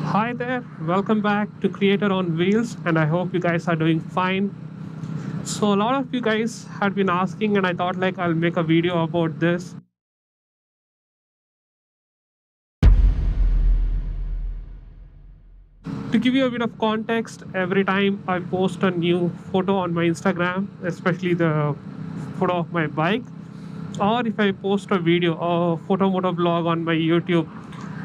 Hi there, welcome back to Creator on Wheels, and I hope you guys are doing fine. So, a lot of you guys had been asking, and I thought like I'll make a video about this. To give you a bit of context, every time I post a new photo on my Instagram, especially the photo of my bike, or if I post a video or photo moto vlog on my YouTube,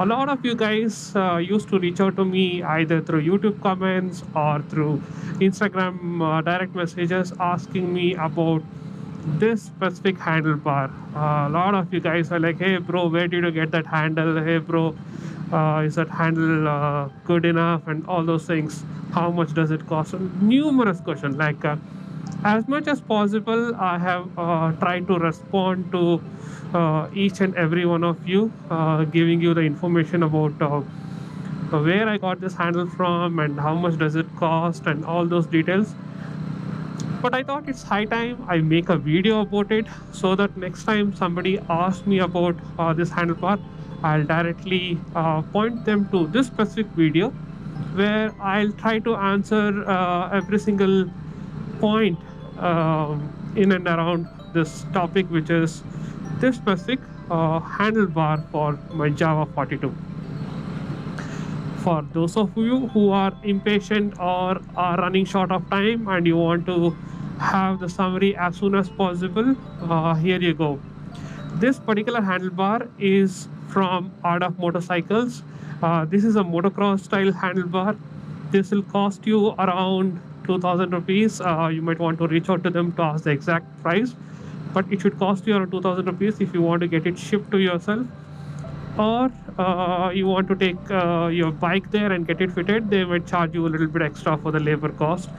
a lot of you guys used to reach out to me either through YouTube comments or through Instagram direct messages asking me about this specific handlebar. A lot of you guys are like, hey bro, where did you get that handle? Hey bro, is that handle good enough? And all those things. How much does it cost? Numerous questions. As much as possible, I have tried to respond to each and every one of you, giving you the information about where I got this handle from and how much does it cost and all those details. But I thought it's high time I make a video about it so that next time somebody asks me about this handlebar, I'll directly point them to this specific video where I'll try to answer every single point in and around this topic, which is this specific handlebar for my Java 42. For those of you who are impatient or are running short of time and you want to have the summary as soon as possible, here you go. This particular handlebar is from Art of Motorcycles. This is a motocross style handlebar. This will cost you around 2000 rupees. You might want to reach out to them to ask the exact price, but it should cost you around 2000 rupees if you want to get it shipped to yourself, or you want to take your bike there and get it fitted. They might charge you a little bit extra for the labor cost.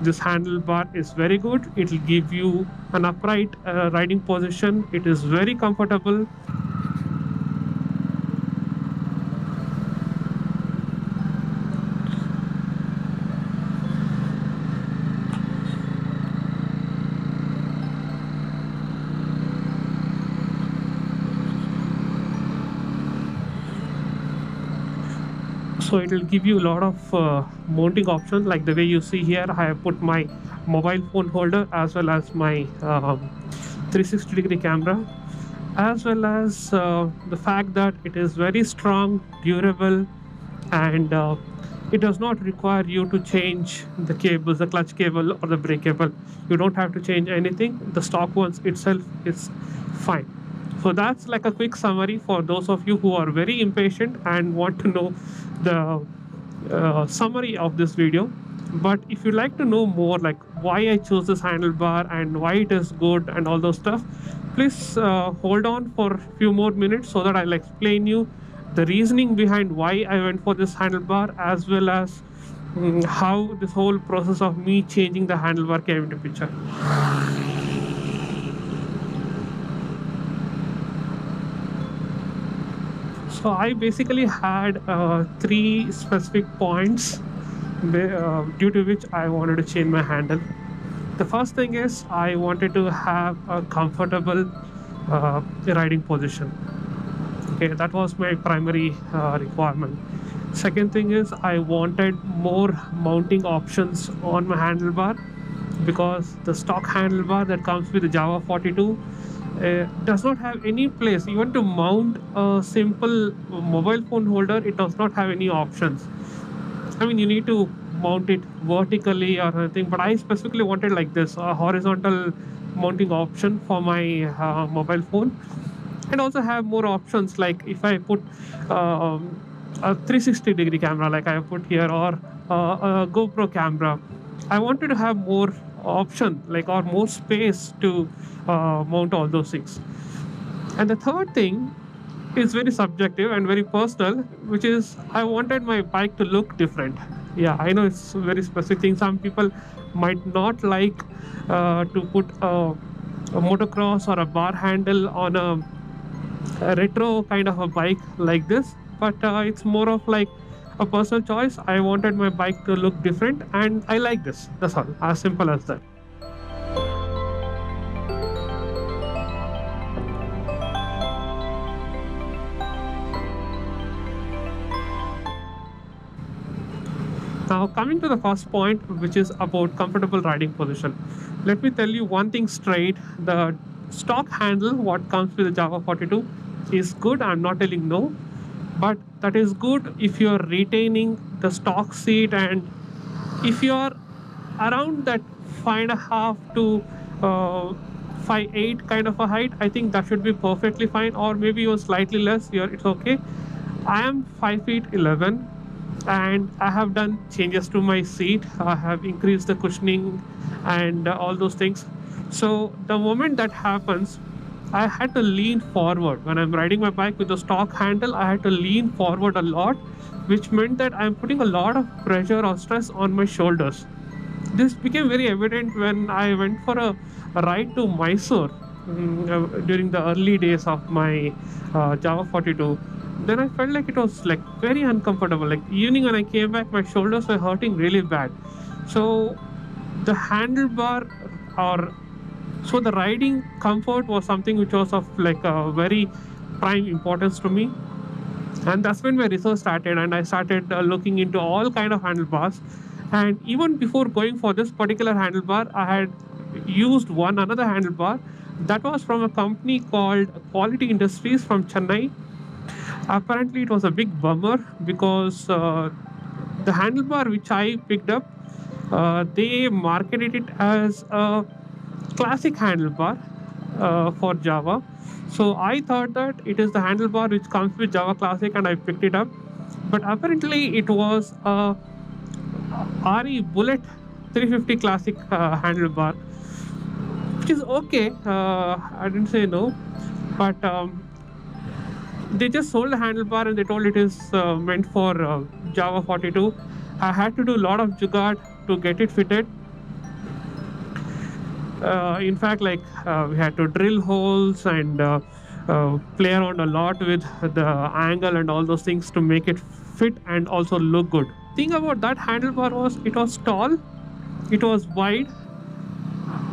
This handlebar is very good. It will give you an upright riding position. It is very comfortable. So it will give you a lot of mounting options, like the way you see here. I have put my mobile phone holder as well as my 360-degree camera, as well as the fact that it is very strong, durable, and it does not require you to change the cables, the clutch cable or the brake cable. You don't have to change anything. The stock ones itself is fine. So that's like a quick summary for those of you who are very impatient and want to know the summary of this video. But if you'd like to know more, like why I chose this handlebar and why it is good and all those stuff, please hold on for a few more minutes so that I'll explain you the reasoning behind why I went for this handlebar, as well as how this whole process of me changing the handlebar came into picture. So I basically had three specific points due to which I wanted to change my handle. The first thing is I wanted to have a comfortable riding position. Okay, that was my primary requirement. Second thing is I wanted more mounting options on my handlebar, because the stock handlebar that comes with the Java 42 does not have any place even to mount a simple mobile phone holder. It does not have any options. I mean, you need to mount it vertically or anything, but I specifically wanted like this, a horizontal mounting option for my mobile phone, and also have more options, like if I put a 360-degree camera like I have put here, or a GoPro camera. I wanted to have more option, like, or more space to mount all those things. And the third thing is very subjective and very personal, which is I wanted my bike to look different. Yeah, I know it's a very specific thing. Some people might not like to put a motocross or a bar handle on a retro kind of a bike like this, but it's more of like a personal choice. I wanted my bike to look different, and I like this. That's all, as simple as that. Now, coming to the first point, which is about comfortable riding position. Let me tell you one thing straight. The stock handle, what comes with the Java 42, is good. I'm not telling no, but that is good if you're retaining the stock seat, and if you're around that 5.5 to 5'8" kind of a height, I think that should be perfectly fine. Or maybe you're slightly less, it's okay. I am 5 feet 11, and I have done changes to my seat. I have increased the cushioning and all those things. So the moment that happens, I had to lean forward. When I'm riding my bike with the stock handle, I had to lean forward a lot, which meant that I'm putting a lot of pressure or stress on my shoulders. This became very evident when I went for a ride to Mysore during the early days of my Java 42. Then I felt like it was like very uncomfortable. Like evening when I came back, my shoulders were hurting really bad. So the handlebar, or so the riding comfort was something which was of like a very prime importance to me. And that's when my research started, and I started looking into all kind of handlebars. And even before going for this particular handlebar, I had used one another handlebar that was from a company called Quality Industries from Chennai. Apparently it was a big bummer because the handlebar which I picked up, they marketed it as a classic handlebar for Java. So I thought that it is the handlebar which comes with Java Classic, and I picked it up. But apparently it was a RE Bullet 350 Classic handlebar, which is okay. I didn't say no, but they just sold the handlebar and they told it is meant for Java 42. I had to do a lot of jugaad to get it fitted. In fact, like we had to drill holes and play around a lot with the angle and all those things to make it fit and also look good. Thing about that handlebar was it was tall, it was wide,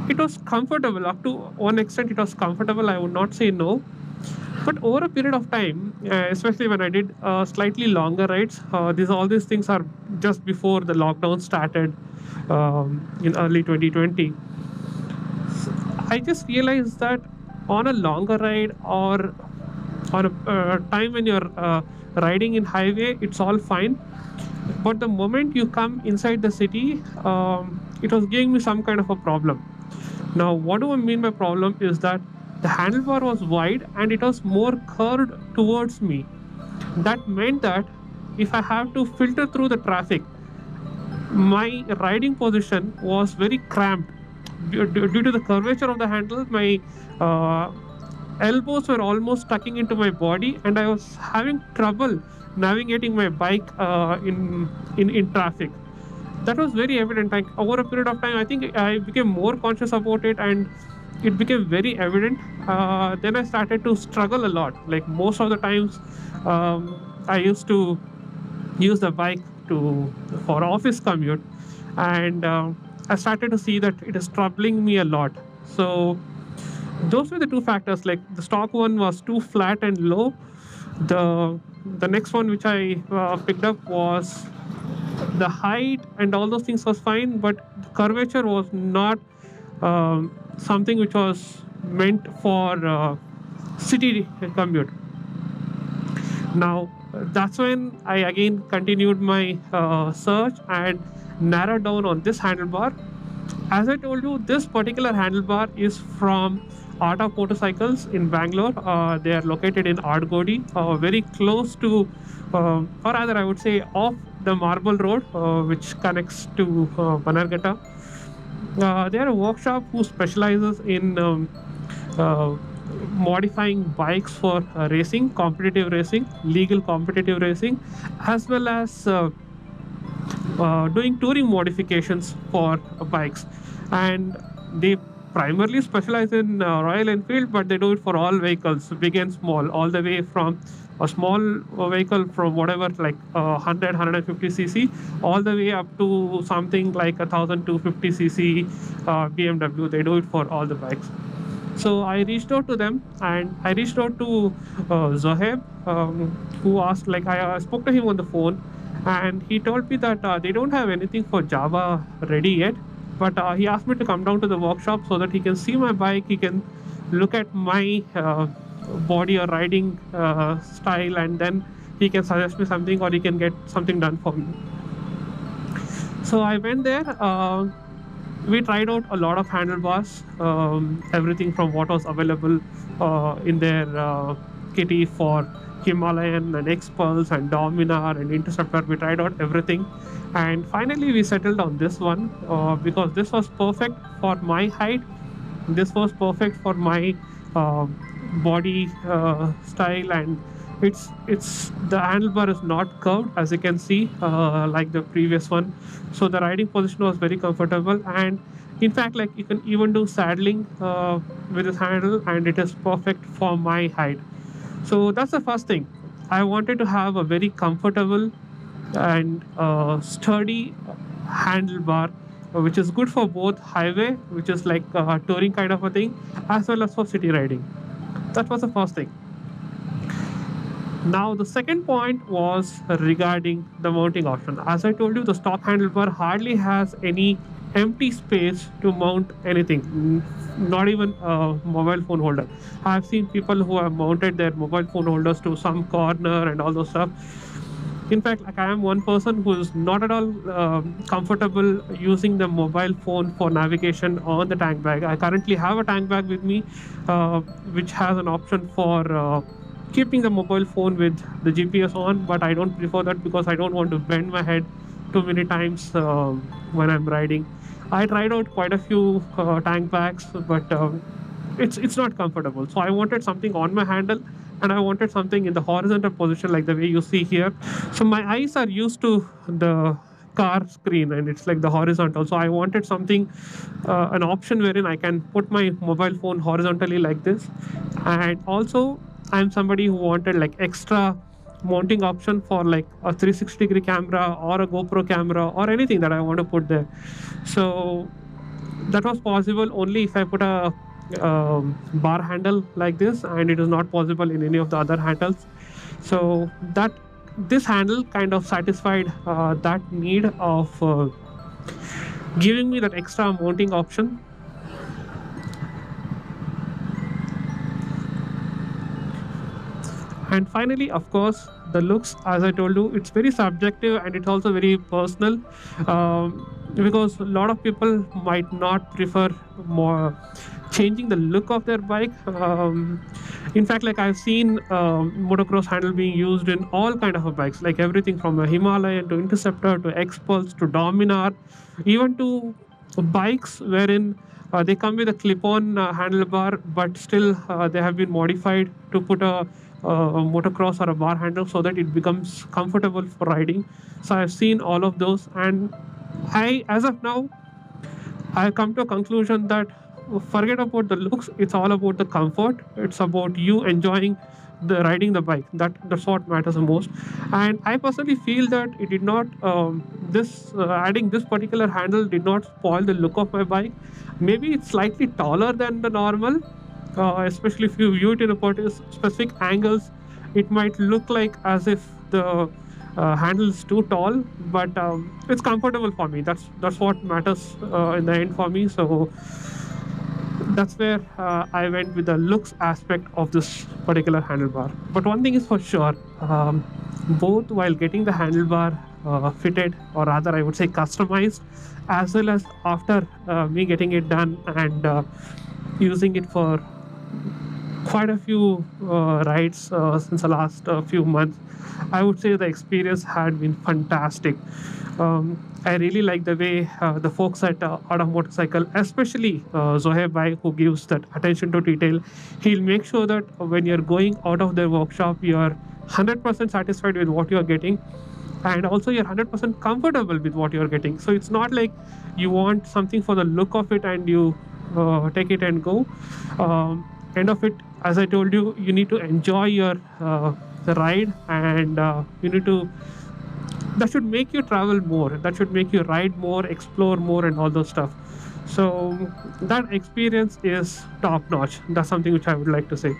it was comfortable. Up to one extent it was comfortable, I would not say no. But over a period of time, especially when I did slightly longer rides, all these things are just before the lockdown started in early 2020. I just realized that on a longer ride, or on a time when you're riding in highway, it's all fine. But the moment you come inside the city, it was giving me some kind of a problem. Now, what do I mean by problem is that the handlebar was wide and it was more curved towards me. That meant that if I have to filter through the traffic, my riding position was very cramped. Due to the curvature of the handle, my elbows were almost tucking into my body, and I was having trouble navigating my bike in traffic. That was very evident. Like over a period of time, I think I became more conscious about it, and it became very evident. Then I started to struggle a lot. Like most of the times, I used to use the bike to for office commute, and I started to see that it is troubling me a lot. So those were the two factors. Like the stock one was too flat and low. The next one which I picked up was the height and all those things was fine, but the curvature was not something which was meant for city commute. Now that's when I again continued my search and narrowed down on this handlebar. As I told you, this particular handlebar is from Art of Motorcycles in Bangalore. They are located in Adgodi, very close to, or rather I would say off the Marble Road, which connects to Banargata. They are a workshop who specializes in modifying bikes for racing, competitive racing, legal competitive racing, as well as doing touring modifications for bikes. And they primarily specialize in Royal Enfield, but they do it for all vehicles, big and small, all the way from a small vehicle from whatever, like 100, 150cc, all the way up to something like 1250cc BMW. They do it for all the bikes. So I reached out to them, and I reached out to Zohaib, who asked, like I spoke to him on the phone, and he told me that they don't have anything for Java ready yet. But he asked me to come down to the workshop so that he can see my bike, he can look at my body or riding style, and then he can suggest me something or he can get something done for me. So I went there. We tried out a lot of handlebars, everything from what was available in their kitty for Himalayan and X-Pulse and Dominar and Interceptor. We tried out everything, and finally we settled on this one because this was perfect for my height. This was perfect for my uh, body style, and it's the handlebar is not curved, as you can see, like the previous one. So the riding position was very comfortable, and in fact, like, you can even do saddling with this handle, and it is perfect for my height. So that's the first thing. I wanted to have a very comfortable and sturdy handlebar, which is good for both highway, which is like a touring kind of a thing, as well as for city riding. That was the first thing. Now, the second point was regarding the mounting option. As I told you, the stock handlebar hardly has any empty space to mount anything, not even a mobile phone holder. I've seen people who have mounted their mobile phone holders to some corner and all those stuff. In fact, like, I am one person who is not at all comfortable using the mobile phone for navigation on the tank bag. I currently have a tank bag with me, which has an option for keeping the mobile phone with the GPS on, but I don't prefer that because I don't want to bend my head too many times when I'm riding. I tried out quite a few tank bags, but it's not comfortable. So I wanted something on my handle, and I wanted something in the horizontal position like the way you see here. So my eyes are used to the car screen, and it's like the horizontal. So I wanted something, an option wherein I can put my mobile phone horizontally like this. And also, I'm somebody who wanted like extra mounting option for like a 360-degree camera or a GoPro camera or anything that I want to put there. So that was possible only if I put a bar handle like this, and it is not possible in any of the other handles. So that this handle kind of satisfied that need of giving me that extra mounting option. And finally, of course, the looks, as I told you, it's very subjective and it's also very personal, because a lot of people might not prefer more changing the look of their bike. In fact, like, I've seen motocross handle being used in all kind of bikes, like everything from a Himalayan to Interceptor to X-Pulse to Dominar, even to bikes wherein they come with a clip-on handlebar, but still they have been modified to put a motocross or a bar handle so that it becomes comfortable for riding. So I've seen all of those, and as of now, I come to a conclusion that forget about the looks. It's all about the comfort. It's about you enjoying the riding the bike. That's what matters the most. And I personally feel that it did not. This adding this particular handle did not spoil the look of my bike. Maybe it's slightly taller than the normal, especially if you view it in a specific angles. It might look like as if the handle is too tall, but it's comfortable for me. That's what matters in the end for me. So that's where I went with the looks aspect of this particular handlebar. But one thing is for sure, both while getting the handlebar fitted, or rather I would say customized, as well as after me getting it done and using it for quite a few rides since the last few months, I would say the experience had been fantastic. I really like the way the folks at Art of Motorcycle, especially Zohaib Bhai, who gives that attention to detail. He'll make sure that when you're going out of their workshop, you're 100% satisfied with what you're getting, and also you're 100% comfortable with what you're getting. So it's not like you want something for the look of it and you take it and go. End of it, as I told you, you need to enjoy your ride, and you need to that should make you travel more, that should make you ride more, explore more, and all those stuff. So that experience is top notch. That's something which I would like to say.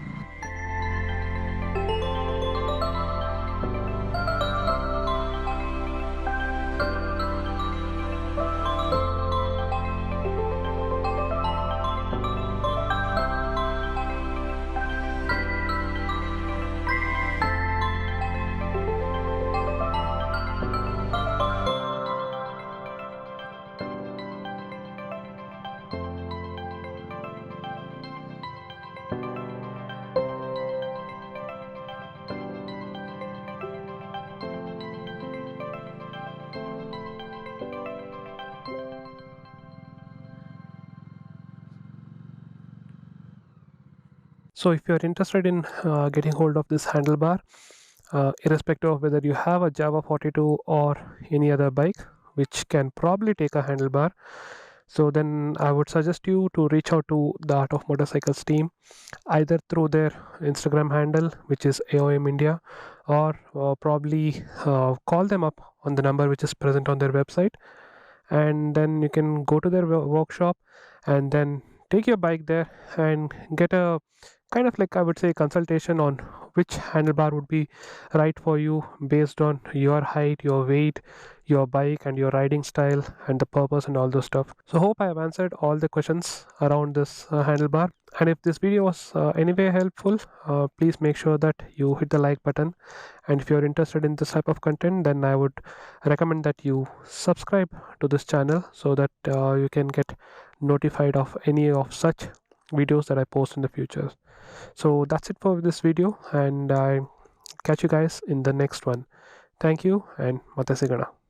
So if you're interested in getting hold of this handlebar, irrespective of whether you have a Java 42 or any other bike which can probably take a handlebar, so then I would suggest you to reach out to the Art of Motorcycles team, either through their Instagram handle, which is AOM India, or probably call them up on the number which is present on their website, and then you can go to their workshop and then take your bike there and get a kind of, like, I would say, consultation on which handlebar would be right for you based on your height, your weight, your bike, and your riding style, and the purpose, and all those stuff. So hope I have answered all the questions around this handlebar. And if this video was anyway helpful, please make sure that you hit the like button. And if you're interested in this type of content, then I would recommend that you subscribe to this channel so that you can get notified of any of such videos that I post in the future. So that's it for this video, and I catch you guys in the next one. Thank you, and Mate Sigana.